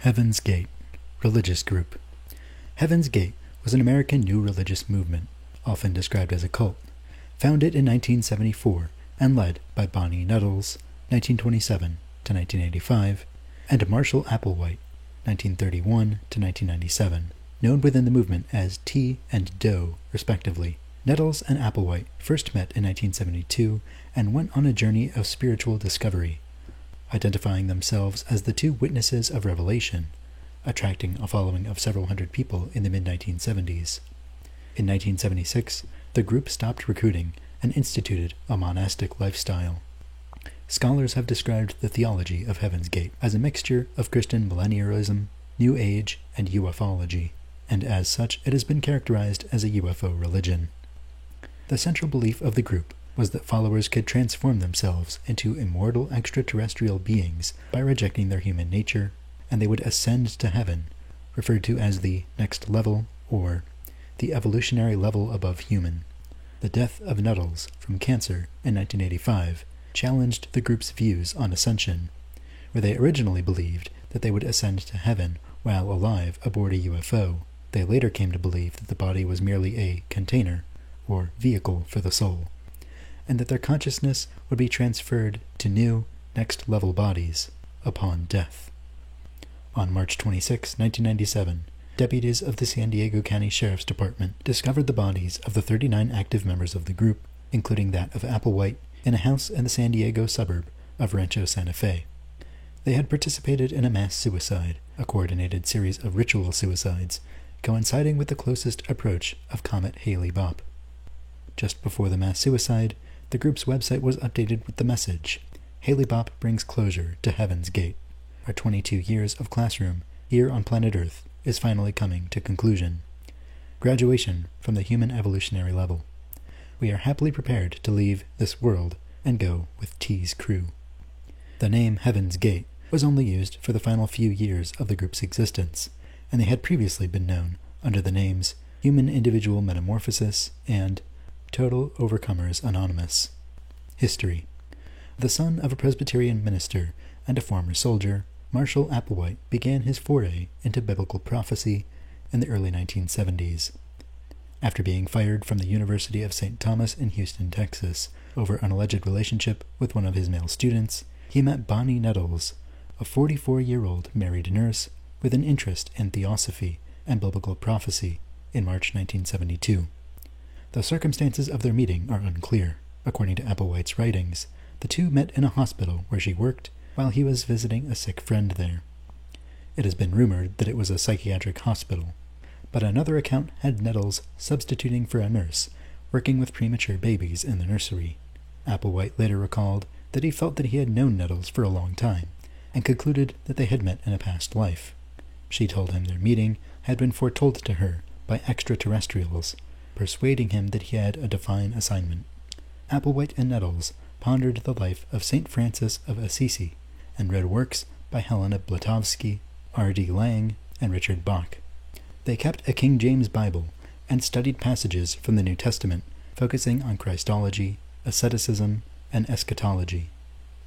Heaven's Gate, religious group. Heaven's Gate was an American new religious movement, often described as a cult, founded in 1974 and led by Bonnie Nettles, 1927 to 1985, and Marshall Applewhite, 1931 to 1997, known within the movement as T and Doe, respectively. Nettles and Applewhite first met in 1972 and went on a journey of spiritual discovery, identifying themselves as the two witnesses of revelation, attracting a following of several hundred people in the mid-1970s. In 1976, the group stopped recruiting and instituted a monastic lifestyle. Scholars have described the theology of Heaven's Gate as a mixture of Christian millennialism, New Age, and ufology, and as such it has been characterized as a UFO religion. The central belief of the group was that followers could transform themselves into immortal extraterrestrial beings by rejecting their human nature, and they would ascend to heaven, referred to as the next level or the evolutionary level above human. The death of Nettles from cancer in 1985 challenged the group's views on ascension, where they originally believed that they would ascend to heaven while alive aboard a UFO. They later came to believe that the body was merely a container, or vehicle for the soul, and that their consciousness would be transferred to new, next-level bodies upon death. On March 26, 1997, deputies of the San Diego County Sheriff's Department discovered the bodies of the 39 active members of the group, including that of Applewhite, in a house in the San Diego suburb of Rancho Santa Fe. They had participated in a mass suicide, a coordinated series of ritual suicides, coinciding with the closest approach of Comet Hale-Bopp. Just before the mass suicide, the group's website was updated with the message, "Hale-Bopp brings closure to Heaven's Gate. Our 22 years of classroom here on planet Earth is finally coming to conclusion. Graduation from the human evolutionary level. We are happily prepared to leave this world and go with T's crew." The name Heaven's Gate was only used for the final few years of the group's existence, and they had previously been known under the names Human Individual Metamorphosis and Total Overcomers Anonymous. History. The son of a Presbyterian minister and a former soldier, Marshall Applewhite began his foray into biblical prophecy in the early 1970s. After being fired from the University of St. Thomas in Houston, Texas, over an alleged relationship with one of his male students, he met Bonnie Nettles, a 44-year-old married nurse with an interest in theosophy and biblical prophecy, in March 1972. The circumstances of their meeting are unclear. According to Applewhite's writings, the two met in a hospital where she worked while he was visiting a sick friend there. It has been rumored that it was a psychiatric hospital, but another account had Nettles substituting for a nurse, working with premature babies in the nursery. Applewhite later recalled that he felt that he had known Nettles for a long time, and concluded that they had met in a past life. She told him their meeting had been foretold to her by extraterrestrials, persuading him that he had a divine assignment. Applewhite and Nettles pondered the life of St. Francis of Assisi and read works by Helena Blavatsky, R.D. Laing, and Richard Bach. They kept a King James Bible and studied passages from the New Testament, focusing on Christology, asceticism, and eschatology.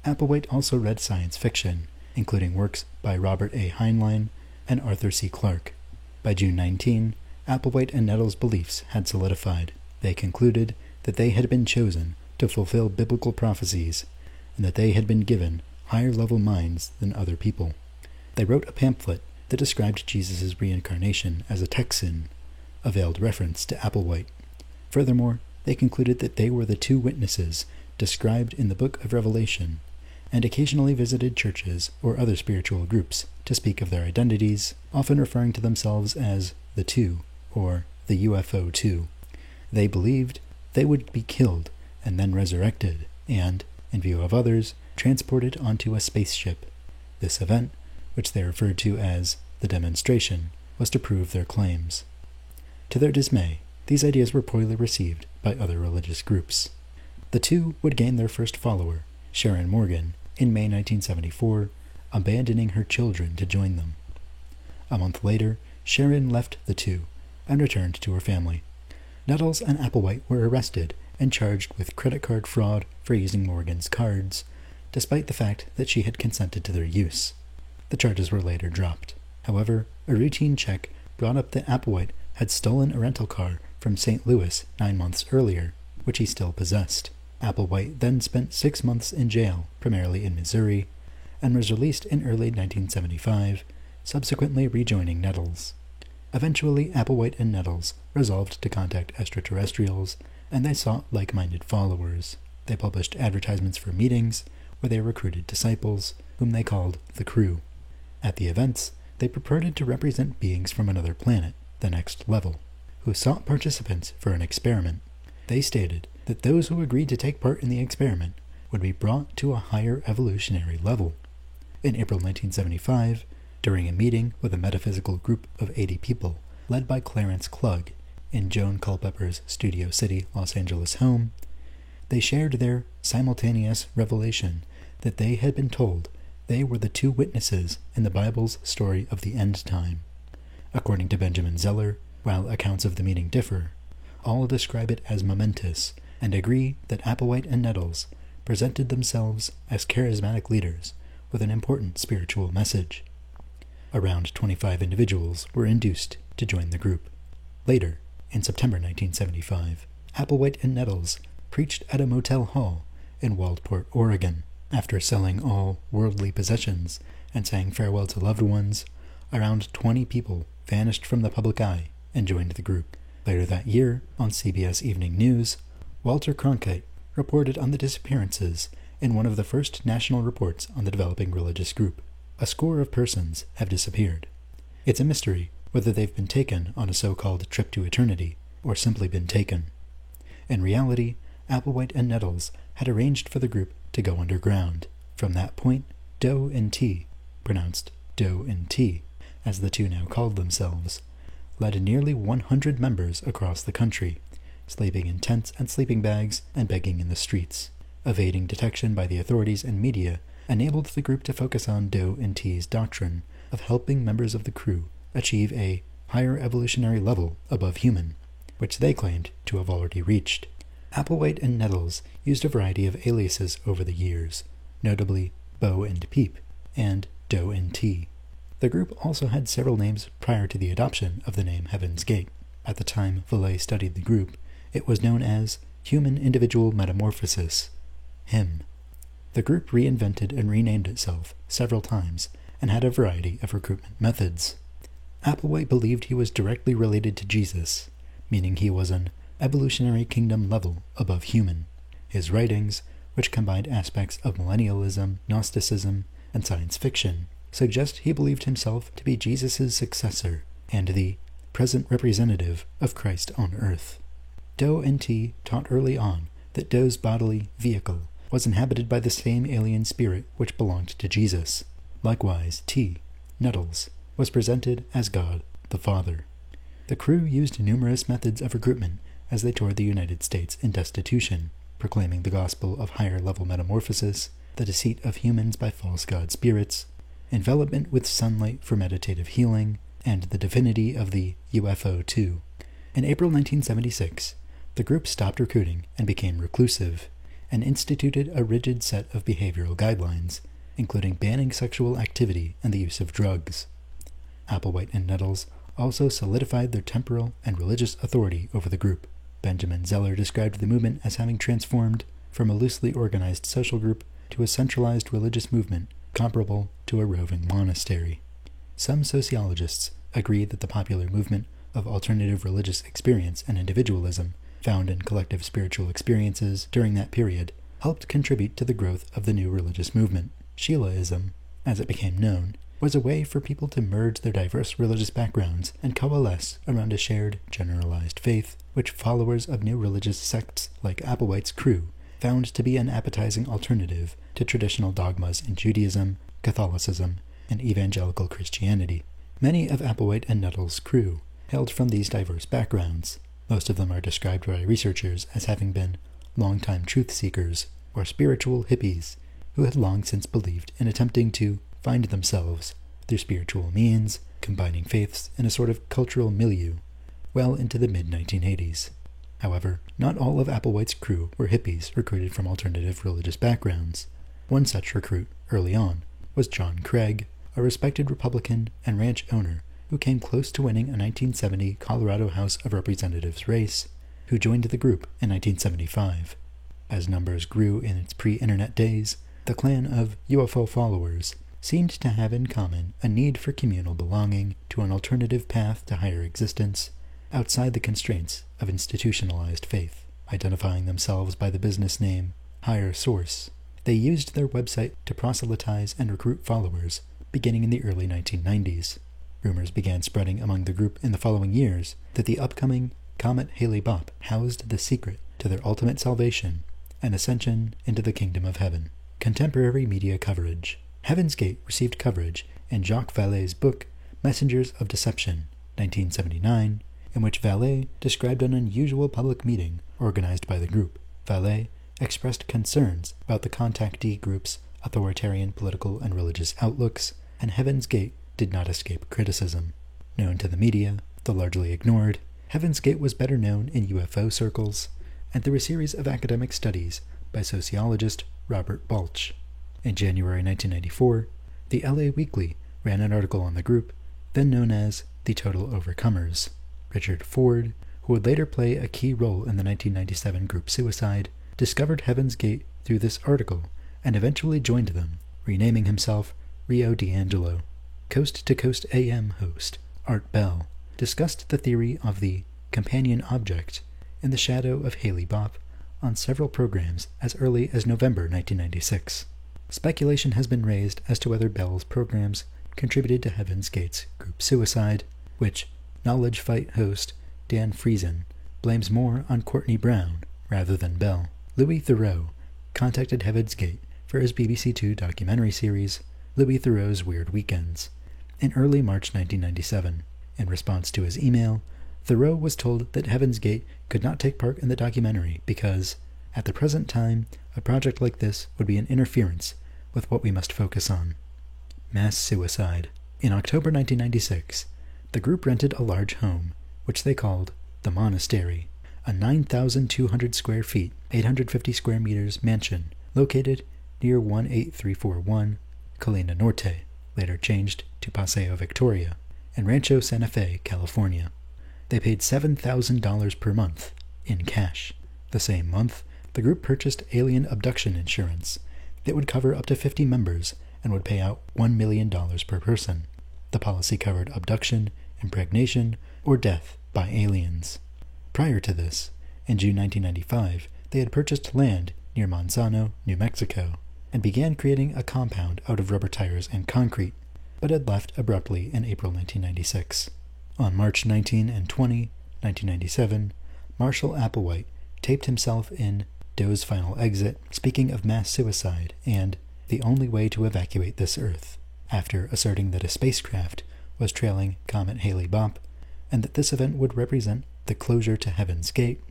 Applewhite also read science fiction, including works by Robert A. Heinlein and Arthur C. Clarke. By June 19, Applewhite and Nettles' beliefs had solidified. They concluded that they had been chosen to fulfill biblical prophecies, and that they had been given higher-level minds than other people. They wrote a pamphlet that described Jesus' reincarnation as a Texan, a veiled reference to Applewhite. Furthermore, they concluded that they were the two witnesses described in the Book of Revelation, and occasionally visited churches or other spiritual groups to speak of their identities, often referring to themselves as the Two, or the UFO Two. They believed they would be killed and then resurrected, and, in view of others, transported onto a spaceship. This event, which they referred to as the demonstration, was to prove their claims. To their dismay, these ideas were poorly received by other religious groups. The two would gain their first follower, Sharon Morgan, in May 1974, abandoning her children to join them. A month later, Sharon left the two and returned to her family. Nettles and Applewhite were arrested and charged with credit card fraud for using Morgan's cards, despite the fact that she had consented to their use. The charges were later dropped. However, a routine check brought up that Applewhite had stolen a rental car from St. Louis 9 months earlier, which he still possessed. Applewhite then spent 6 months in jail, primarily in Missouri, and was released in early 1975, subsequently rejoining Nettles. Eventually, Applewhite and Nettles resolved to contact extraterrestrials, and they sought like-minded followers. They published advertisements for meetings, where they recruited disciples, whom they called the Crew. At the events, they purported to represent beings from another planet, the Next Level, who sought participants for an experiment. They stated that those who agreed to take part in the experiment would be brought to a higher evolutionary level. In April 1975, during a meeting with a metaphysical group of 80 people, led by Clarence Klug, in Joan Culpepper's Studio City, Los Angeles home, they shared their simultaneous revelation that they had been told they were the two witnesses in the Bible's story of the end time. According to Benjamin Zeller, while accounts of the meeting differ, all describe it as momentous and agree that Applewhite and Nettles presented themselves as charismatic leaders with an important spiritual message. Around 25 individuals were induced to join the group. Later, in September 1975, Applewhite and Nettles preached at a motel hall in Waldport, Oregon. After selling all worldly possessions and saying farewell to loved ones, around 20 people vanished from the public eye and joined the group. Later that year, on CBS Evening News, Walter Cronkite reported on the disappearances in one of the first national reports on the developing religious group. A score of persons have disappeared. It's a mystery whether they've been taken on a so-called trip to eternity or simply been taken. In reality, Applewhite and Nettles had arranged for the group to go underground. From that point, Doe and T, pronounced Doe and T, as the two now called themselves, led nearly 100 members across the country, sleeping in tents and sleeping bags and begging in the streets. Evading detection by the authorities and media enabled the group to focus on Doe and T's doctrine of helping members of the crew achieve a higher evolutionary level above human, which they claimed to have already reached. Applewhite and Nettles used a variety of aliases over the years, notably Bo and Peep and Doe and T. The group also had several names prior to the adoption of the name Heaven's Gate. At the time Vallée studied the group, it was known as Human Individual Metamorphosis, HIM. The group reinvented and renamed itself several times and had a variety of recruitment methods. Applewhite believed he was directly related to Jesus, meaning he was an evolutionary kingdom level above human. His writings, which combined aspects of millennialism, Gnosticism, and science fiction, suggest he believed himself to be Jesus' successor and the present representative of Christ on earth. Doe and T taught early on that Doe's bodily vehicle was inhabited by the same alien spirit which belonged to Jesus. Likewise, T, Nettles, was presented as God the Father. The crew used numerous methods of recruitment as they toured the United States in destitution, proclaiming the gospel of higher-level metamorphosis, the deceit of humans by false god spirits, envelopment with sunlight for meditative healing, and the divinity of the UFO-2. In April 1976, the group stopped recruiting and became reclusive, and instituted a rigid set of behavioral guidelines, including banning sexual activity and the use of drugs. Applewhite and Nettles also solidified their temporal and religious authority over the group. Benjamin Zeller described the movement as having transformed from a loosely organized social group to a centralized religious movement comparable to a roving monastery. Some sociologists agree that the popular movement of alternative religious experience and individualism found in collective spiritual experiences during that period helped contribute to the growth of the new religious movement. Sheilaism, as it became known, was a way for people to merge their diverse religious backgrounds and coalesce around a shared, generalized faith, which followers of new religious sects like Applewhite's crew found to be an appetizing alternative to traditional dogmas in Judaism, Catholicism, and evangelical Christianity. Many of Applewhite and Nettles' crew hailed from these diverse backgrounds. Most of them are described by researchers as having been longtime truth seekers or spiritual hippies who had long since believed in attempting to find themselves through spiritual means, combining faiths in a sort of cultural milieu, well into the mid-1980s. However, not all of Applewhite's crew were hippies recruited from alternative religious backgrounds. One such recruit, early on, was John Craig, a respected Republican and ranch owner who came close to winning a 1970 Colorado House of Representatives race, who joined the group in 1975. As numbers grew in its pre-internet days, the clan of UFO followers seemed to have in common a need for communal belonging to an alternative path to higher existence outside the constraints of institutionalized faith. Identifying themselves by the business name Higher Source, they used their website to proselytize and recruit followers beginning in the early 1990s. Rumors began spreading among the group in the following years that the upcoming Comet Hale-Bopp housed the secret to their ultimate salvation and ascension into the kingdom of heaven. Contemporary media coverage. Heaven's Gate received coverage in Jacques Vallée's book Messengers of Deception, 1979, in which Vallée described an unusual public meeting organized by the group. Vallée expressed concerns about the contactee group's authoritarian political and religious outlooks, and Heaven's Gate did not escape criticism. Known to the media, though largely ignored, Heaven's Gate was better known in UFO circles, and through a series of academic studies by sociologist Robert Balch. In January 1994, the LA Weekly ran an article on the group, then known as the Total Overcomers. Richard Ford, who would later play a key role in the 1997 group Suicide, discovered Heaven's Gate through this article and eventually joined them, renaming himself Rio D'Angelo. Coast to Coast AM host Art Bell discussed the theory of the companion object in the shadow of Hale-Bopp on several programs as early as November 1996. Speculation has been raised as to whether Bell's programs contributed to Heaven's Gate's group Suicide, which Knowledge Fight host Dan Friesen blames more on Courtney Brown rather than Bell. Louis Theroux contacted Heaven's Gate for his BBC Two documentary series, Louis Theroux's Weird Weekends, in early March 1997. In response to his email, Theroux was told that Heaven's Gate could not take part in the documentary because, at the present time, a project like this would be an interference with what we must focus on: mass suicide. In October 1996, the group rented a large home, which they called the Monastery, a 9,200 square feet, 850 square meters mansion located near 18341 Colina Norte, later changed to Paseo Victoria, in Rancho Santa Fe, California. They paid $7,000 per month in cash. The same month, the group purchased alien abduction insurance that would cover up to 50 members and would pay out $1 million per person. The policy covered abduction, impregnation, or death by aliens. Prior to this, in June 1995, they had purchased land near Manzano, New Mexico, and began creating a compound out of rubber tires and concrete, but had left abruptly in April 1996. On March 19 and 20, 1997, Marshall Applewhite taped himself in Doe's Final Exit, speaking of mass suicide and the only way to evacuate this Earth, after asserting that a spacecraft was trailing Comet Hale-Bopp, and that this event would represent the closure to Heaven's Gate.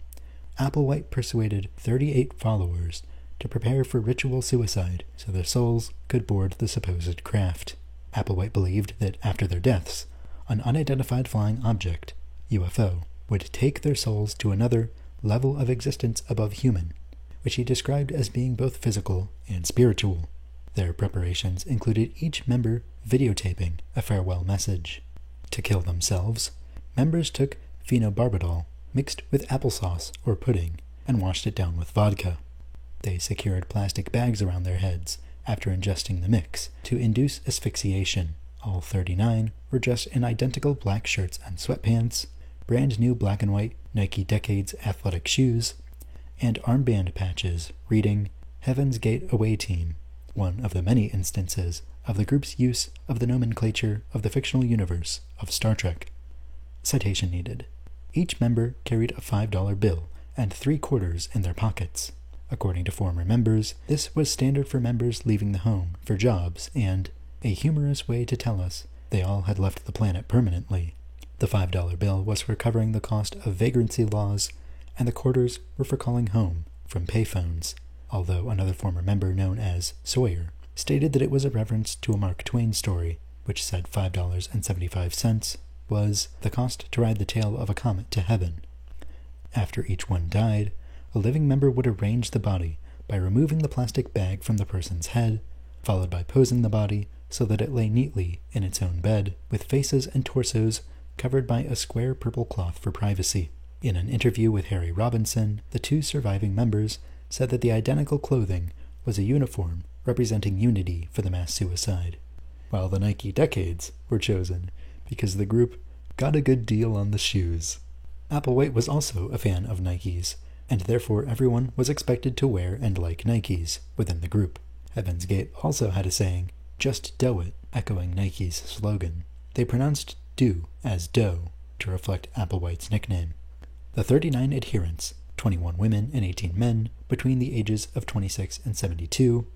Applewhite persuaded 38 followers to prepare for ritual suicide so their souls could board the supposed craft. Applewhite believed that after their deaths, an unidentified flying object, UFO, would take their souls to another level of existence above human, which he described as being both physical and spiritual. Their preparations included each member videotaping a farewell message. To kill themselves, members took phenobarbital mixed with applesauce or pudding and washed it down with vodka. They secured plastic bags around their heads after ingesting the mix to induce asphyxiation. All 39 were dressed in identical black shirts and sweatpants, brand new black and white Nike Decades athletic shoes, and armband patches reading Heaven's Gate Away Team, one of the many instances of the group's use of the nomenclature of the fictional universe of Star Trek. Citation needed. Each member carried a $5 bill and 3 quarters in their pockets. According to former members, this was standard for members leaving the home for jobs and a humorous way to tell us they all had left the planet permanently. The $5 bill was for covering the cost of vagrancy laws, and the quarters were for calling home from payphones, although another former member known as Sawyer stated that it was a reference to a Mark Twain story, which said $5.75 was the cost to ride the tail of a comet to heaven. After each one died, a living member would arrange the body by removing the plastic bag from the person's head, followed by posing the body so that it lay neatly in its own bed, with faces and torsos covered by a square purple cloth for privacy. In an interview with Harry Robinson, the two surviving members said that the identical clothing was a uniform representing unity for the mass suicide, while the Nike Decades were chosen because the group got a good deal on the shoes. Applewhite was also a fan of Nikes, and therefore everyone was expected to wear and like Nikes within the group. Heaven's Gate also had a saying, "Just do it," echoing Nike's slogan. They pronounced do as dough to reflect Applewhite's nickname. The 39 adherents, 21 women and 18 men, between the ages of 26 and 72,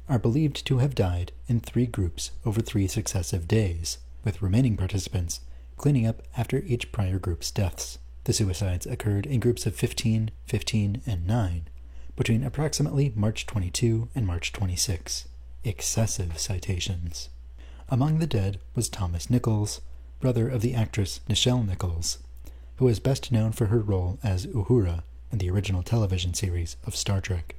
are believed to have died in 3 groups over 3 successive days, with remaining participants cleaning up after each prior group's deaths. The suicides occurred in groups of 15, 15, and 9, between approximately March 22 and March 26. Excessive citations. Among the dead was Thomas Nichols, brother of the actress Nichelle Nichols, who is best known for her role as Uhura in the original television series of Star Trek.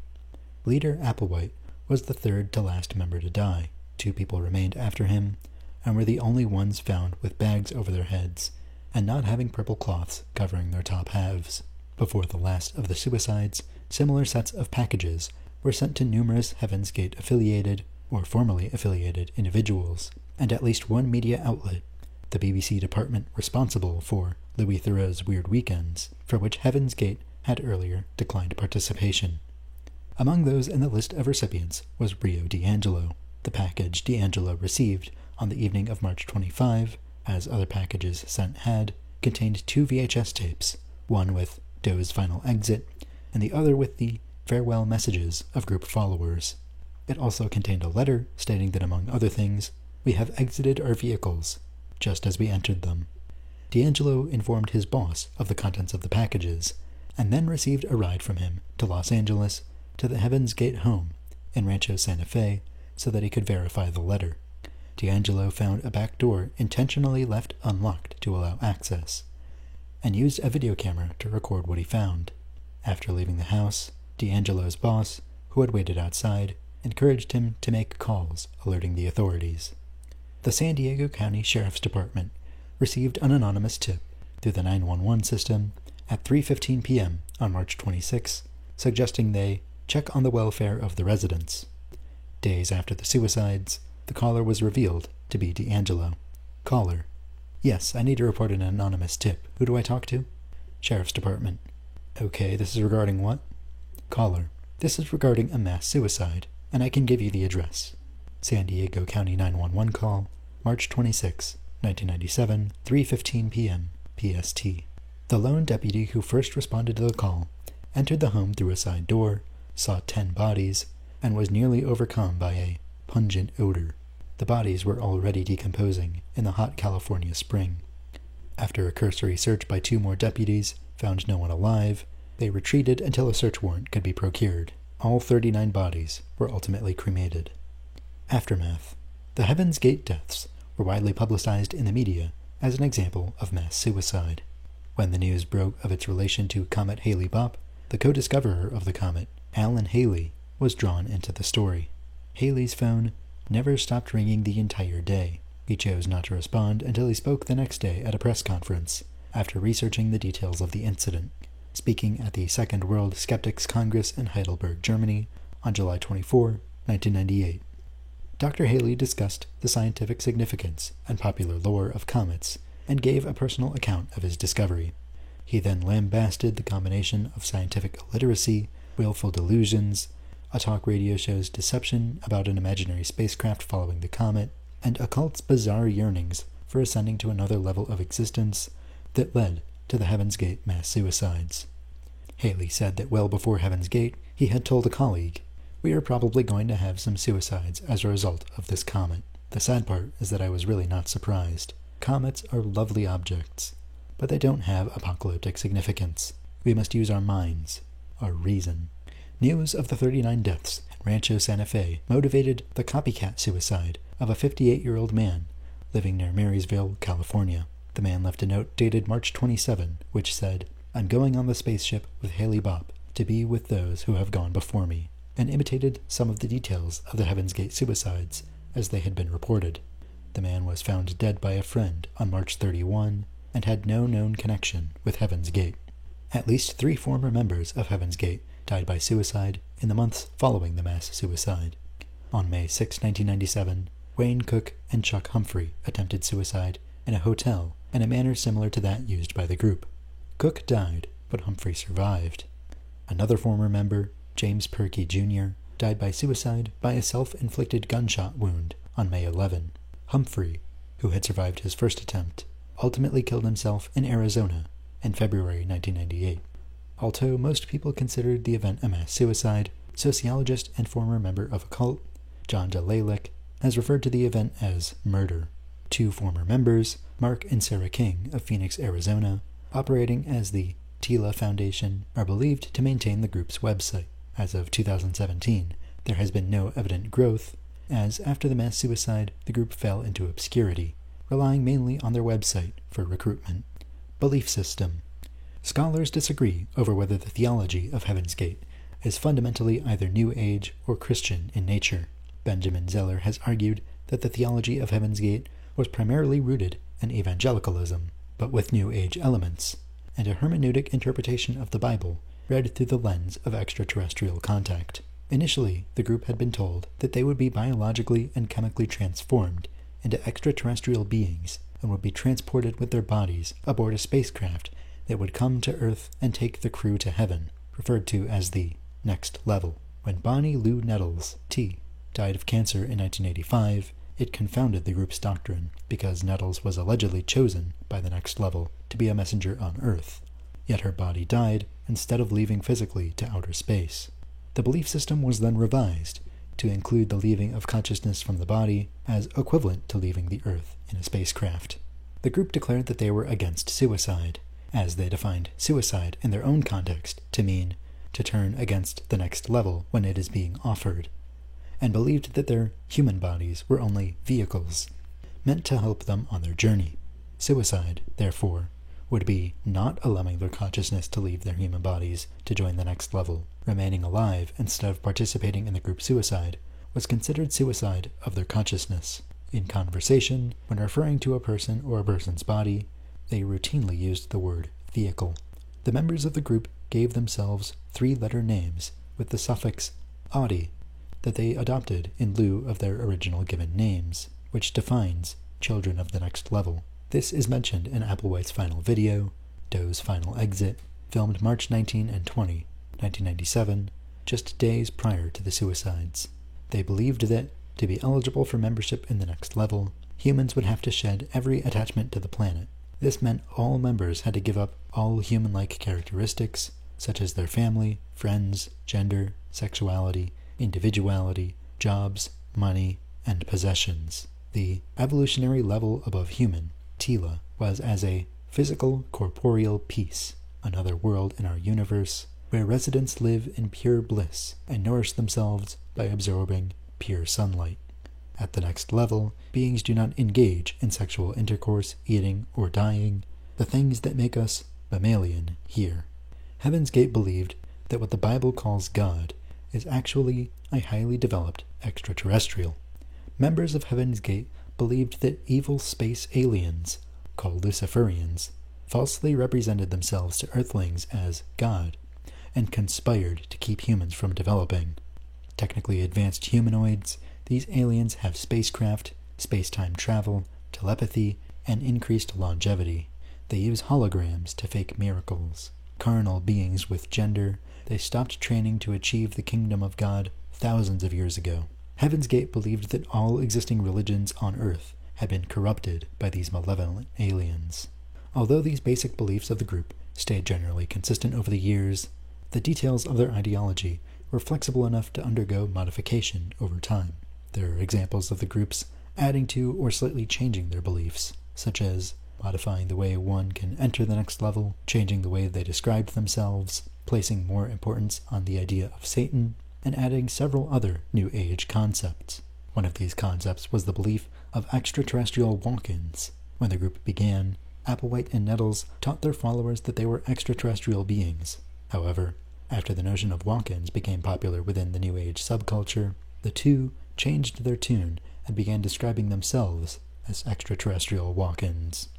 Leader Applewhite was the third to last member to die. 2 people remained after him, and were the only ones found with bags over their heads, and not having purple cloths covering their top halves. Before the last of the suicides, similar sets of packages were sent to numerous Heaven's Gate affiliated or formerly affiliated individuals, and at least one media outlet, the BBC department responsible for Louis Theroux's Weird Weekends, for which Heaven's Gate had earlier declined participation. Among those in the list of recipients was Rio D'Angelo. The package D'Angelo received on the evening of March 25, as other packages sent had, contained 2 VHS tapes, one with Doe's final exit, and the other with the farewell messages of group followers. It also contained a letter stating that, among other things, "We have exited our vehicles, just as we entered them." D'Angelo informed his boss of the contents of the packages, and then received a ride from him to Los Angeles to the Heaven's Gate home in Rancho Santa Fe so that he could verify the letter. D'Angelo found a back door intentionally left unlocked to allow access, and used a video camera to record what he found. After leaving the house, D'Angelo's boss, who had waited outside, encouraged him to make calls alerting the authorities. The San Diego County Sheriff's Department received an anonymous tip through the 911 system at 3:15 p.m. on March 26, suggesting they check on the welfare of the residents. Days after the suicides, the caller was revealed to be D'Angelo. Caller: "Yes, I need to report an anonymous tip. Who do I talk to?" Sheriff's Department: "Okay, this is regarding what?" Caller: "This is regarding a mass suicide, and I can give you the address." San Diego County 911 call, March 26, 1997, 3:15 p.m. PST. The lone deputy who first responded to the call entered the home through a side door, saw 10 bodies, and was nearly overcome by a pungent odor. The bodies were already decomposing in the hot California spring. After a cursory search by 2 more deputies found no one alive, they retreated until a search warrant could be procured. All 39 bodies were ultimately cremated. Aftermath. The Heaven's Gate deaths were widely publicized in the media as an example of mass suicide. When the news broke of its relation to Comet Hale-Bopp, the co-discoverer of the comet, Alan Haley, was drawn into the story. Haley's phone never stopped ringing the entire day. He chose not to respond until he spoke the next day at a press conference, after researching the details of the incident. Speaking at the Second World Skeptics Congress in Heidelberg, Germany, on July 24, 1998. Dr. Haley discussed the scientific significance and popular lore of comets and gave a personal account of his discovery. He then lambasted the combination of scientific illiteracy, willful delusions, a talk radio show's deception about an imaginary spacecraft following the comet, and occult's bizarre yearnings for ascending to another level of existence that led to the Heaven's Gate mass suicides. Haley said that well before Heaven's Gate, he had told a colleague, "We are probably going to have some suicides as a result of this comet." The sad part is that I was really not surprised. Comets are lovely objects, but they don't have apocalyptic significance. We must use our minds, our reason. News of the 39 deaths at Rancho Santa Fe motivated the copycat suicide of a 58-year-old man living near Marysville, California. The man left a note dated March 27, which said, "I'm going on the spaceship with Hale-Bopp to be with those who have gone before me," and imitated some of the details of the Heaven's Gate suicides as they had been reported. The man was found dead by a friend on March 31 and had no known connection with Heaven's Gate. At least 3 former members of Heaven's Gate died by suicide in the months following the mass suicide. On May 6, 1997, Wayne Cook and Chuck Humphrey attempted suicide in a hotel in a manner similar to that used by the group. Cook died, but Humphrey survived. Another former member, James Perky Jr., died by suicide by a self-inflicted gunshot wound on May 11. Humphrey, who had survived his first attempt, ultimately killed himself in Arizona in February 1998. Although most people considered the event a mass suicide, sociologist and former member of a cult, John Delalick, has referred to the event as murder. 2 former members, Mark and Sarah King of Phoenix, Arizona, operating as the Tila Foundation, are believed to maintain the group's website. As of 2017, there has been no evident growth, as after the mass suicide, the group fell into obscurity, relying mainly on their website for recruitment. Belief system. Scholars disagree over whether the theology of Heaven's Gate is fundamentally either New Age or Christian in nature. Benjamin Zeller has argued that the theology of Heaven's Gate was primarily rooted in evangelicalism, but with New Age elements, and a hermeneutic interpretation of the Bible read through the lens of extraterrestrial contact. Initially, the group had been told that they would be biologically and chemically transformed into extraterrestrial beings and would be transported with their bodies aboard a spacecraft that would come to Earth and take the crew to heaven, referred to as the next level. When Bonnie Lou Nettles, T., died of cancer in 1985, it confounded the group's doctrine because Nettles was allegedly chosen by the next level to be a messenger on Earth, yet her body died instead of leaving physically to outer space. The belief system was then revised to include the leaving of consciousness from the body as equivalent to leaving the Earth in a spacecraft. The group declared that they were against suicide, as they defined suicide in their own context to mean to turn against the next level when it is being offered, and believed that their human bodies were only vehicles, meant to help them on their journey. Suicide, therefore, would be not allowing their consciousness to leave their human bodies to join the next level. Remaining alive instead of participating in the group suicide was considered suicide of their consciousness. In conversation, when referring to a person or a person's body, they routinely used the word vehicle. The members of the group gave themselves 3-letter names with the suffix "adi" that they adopted in lieu of their original given names, which defines children of the next level. This is mentioned in Applewhite's final video, Doe's Final Exit, filmed March 19 and 20, 1997, just days prior to the suicides. They believed that, to be eligible for membership in the next level, humans would have to shed every attachment to the planet. This meant all members had to give up all human-like characteristics, such as their family, friends, gender, sexuality, individuality, jobs, money, and possessions. The evolutionary level above human, Tila, was as a physical, corporeal peace, another world in our universe, where residents live in pure bliss and nourish themselves by absorbing pure sunlight. At the next level, beings do not engage in sexual intercourse, eating, or dying, the things that make us mammalian here. Heaven's Gate believed that what the Bible calls God is actually a highly developed extraterrestrial. Members of Heaven's Gate believed that evil space aliens, called Luciferians, falsely represented themselves to Earthlings as God, and conspired to keep humans from developing. Technically advanced humanoids, these aliens have spacecraft, space-time travel, telepathy, and increased longevity. They use holograms to fake miracles. Carnal beings with gender, they stopped training to achieve the kingdom of God thousands of years ago. Heaven's Gate believed that all existing religions on Earth had been corrupted by these malevolent aliens. Although these basic beliefs of the group stayed generally consistent over the years, the details of their ideology were flexible enough to undergo modification over time. There are examples of the groups adding to or slightly changing their beliefs, such as modifying the way one can enter the next level, changing the way they described themselves, placing more importance on the idea of Satan, and adding several other New Age concepts. One of these concepts was the belief of extraterrestrial walk-ins. When the group began, Applewhite and Nettles taught their followers that they were extraterrestrial beings. However, after the notion of walk-ins became popular within the New Age subculture, the two changed their tune and began describing themselves as extraterrestrial walk-ins.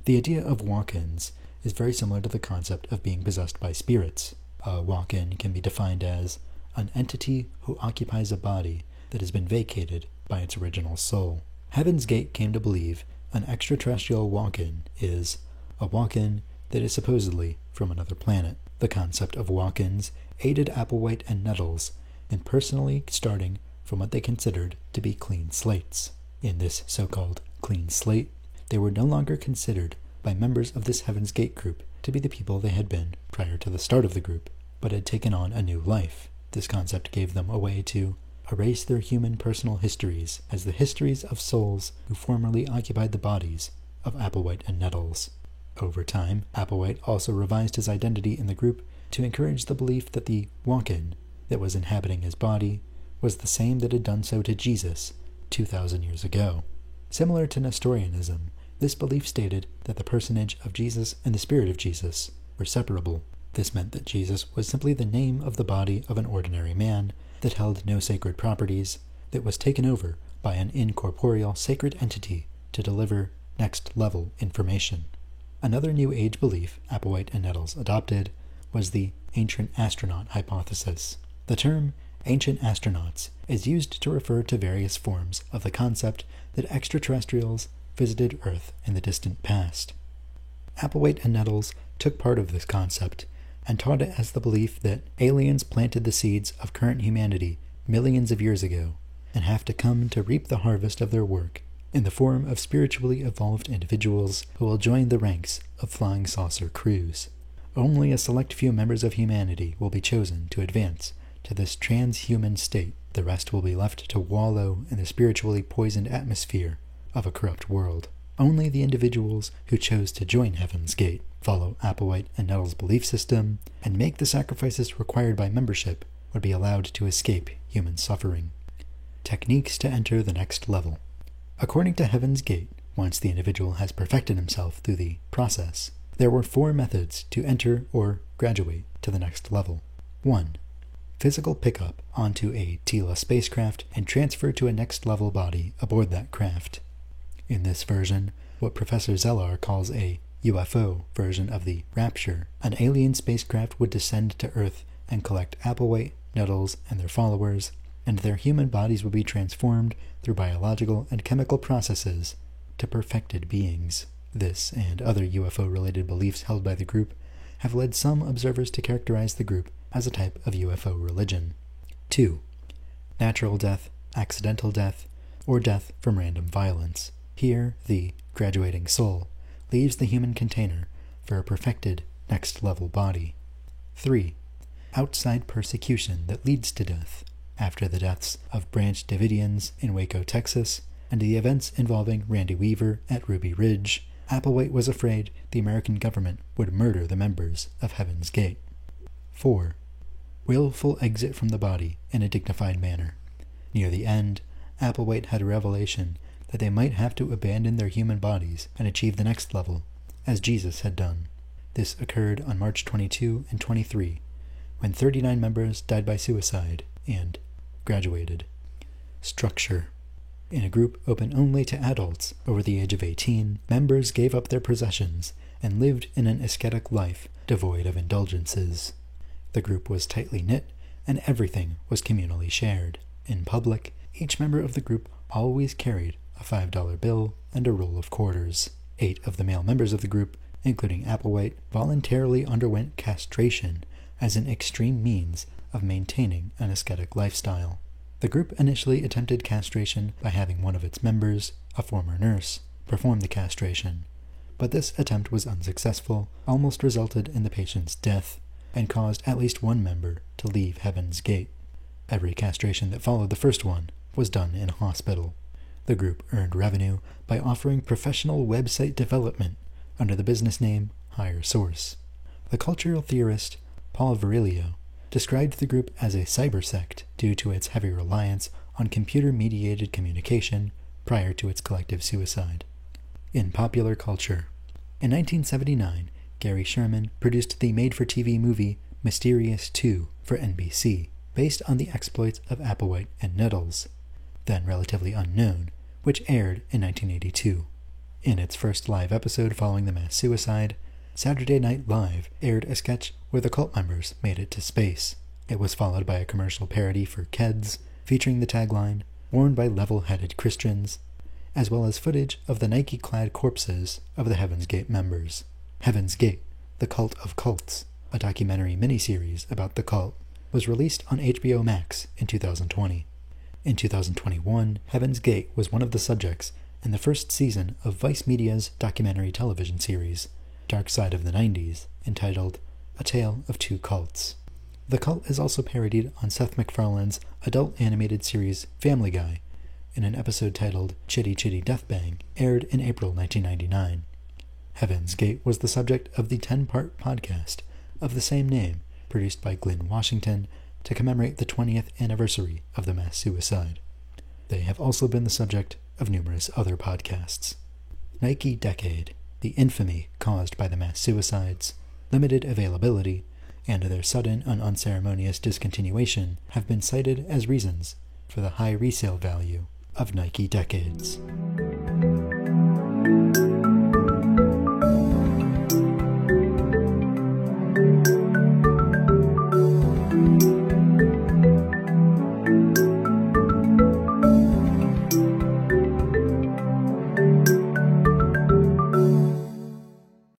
The idea of walk-ins is very similar to the concept of being possessed by spirits. A walk-in can be defined as an entity who occupies a body that has been vacated by its original soul. Heaven's Gate came to believe an extraterrestrial walk-in is a walk-in that is supposedly from another planet. The concept of walk-ins aided Applewhite and Nettles in personally starting from what they considered to be clean slates. In this so-called clean slate, they were no longer considered by members of this Heaven's Gate group to be the people they had been prior to the start of the group, but had taken on a new life. This concept gave them a way to erase their human personal histories as the histories of souls who formerly occupied the bodies of Applewhite and Nettles. Over time, Applewhite also revised his identity in the group to encourage the belief that the walk-in that was inhabiting his body was the same that had done so to Jesus 2,000 years ago. Similar to Nestorianism, this belief stated that the personage of Jesus and the spirit of Jesus were separable. This meant that Jesus was simply the name of the body of an ordinary man that held no sacred properties, that was taken over by an incorporeal sacred entity to deliver next-level information. Another New Age belief Applewhite and Nettles adopted was the ancient astronaut hypothesis. The term ancient astronauts is used to refer to various forms of the concept that extraterrestrials visited Earth in the distant past. Applewhite and Nettles took part of this concept and taught it as the belief that aliens planted the seeds of current humanity millions of years ago and have to come to reap the harvest of their work in the form of spiritually evolved individuals who will join the ranks of flying saucer crews. Only a select few members of humanity will be chosen to advance to this transhuman state. The rest will be left to wallow in the spiritually poisoned atmosphere of a corrupt world. Only the individuals who chose to join Heaven's Gate, follow Applewhite and Nettles' belief system, and make the sacrifices required by membership would be allowed to escape human suffering. Techniques to enter the next level. According to Heaven's Gate, once the individual has perfected himself through the process, there were 4 methods to enter or graduate to the next level. 1. Physical pickup onto a Tela spacecraft and transfer to a next-level body aboard that craft. In this version, what Professor Zellar calls a UFO version of the Rapture, an alien spacecraft would descend to Earth and collect Applewhite, Nettles, and their followers, and their human bodies would be transformed through biological and chemical processes to perfected beings. This and other UFO-related beliefs held by the group have led some observers to characterize the group as a type of UFO religion. 2. Natural death, accidental death, or death from random violence. Here, the graduating soul leaves the human container for a perfected next-level body. 3. Outside persecution that leads to death. After the deaths of Branch Davidians in Waco, Texas, and the events involving Randy Weaver at Ruby Ridge, Applewhite was afraid the American government would murder the members of Heaven's Gate. 4. Willful exit from the body in a dignified manner. Near the end, Applewhite had a revelation that they might have to abandon their human bodies and achieve the next level, as Jesus had done. This occurred on March 22 and 23, when 39 members died by suicide and graduated. Structure. In a group open only to adults over the age of 18, members gave up their possessions and lived in an ascetic life devoid of indulgences. The group was tightly knit, and everything was communally shared. In public, each member of the group always carried a $5 bill and a roll of quarters. 8 of the male members of the group, including Applewhite, voluntarily underwent castration as an extreme means of maintaining an ascetic lifestyle. The group initially attempted castration by having one of its members, a former nurse, perform the castration, but this attempt was unsuccessful, almost resulted in the patient's death, and caused at least one member to leave Heaven's Gate. Every castration that followed the first one was done in a hospital. The group earned revenue by offering professional website development under the business name Higher Source. The cultural theorist Paul Virilio described the group as a cybersect due to its heavy reliance on computer-mediated communication prior to its collective suicide. In popular culture, in 1979, Gary Sherman produced the made-for-TV movie Mysterious 2 for NBC, based on the exploits of Applewhite and Nettles. then relatively unknown, which aired in 1982. In its first live episode following the mass suicide, Saturday Night Live aired a sketch where the cult members made it to space. It was followed by a commercial parody for Keds, featuring the tagline, "Worn by level-headed Christians," as well as footage of the Nike-clad corpses of the Heaven's Gate members. Heaven's Gate, The Cult of Cults, a documentary miniseries about the cult, was released on HBO Max in 2020. In 2021, Heaven's Gate was one of the subjects in the first season of Vice Media's documentary television series, Dark Side of the 90s, entitled A Tale of Two Cults. The cult is also parodied on Seth MacFarlane's adult animated series Family Guy, in an episode titled Chitty Chitty Death Bang, aired in April 1999. Heaven's Gate was the subject of the 10-part podcast of the same name, produced by Glynn Washington to commemorate the 20th anniversary of the mass suicide. They have also been the subject of numerous other podcasts. Nike Decade, the infamy caused by the mass suicides, limited availability, and their sudden and unceremonious discontinuation have been cited as reasons for the high resale value of Nike Decades.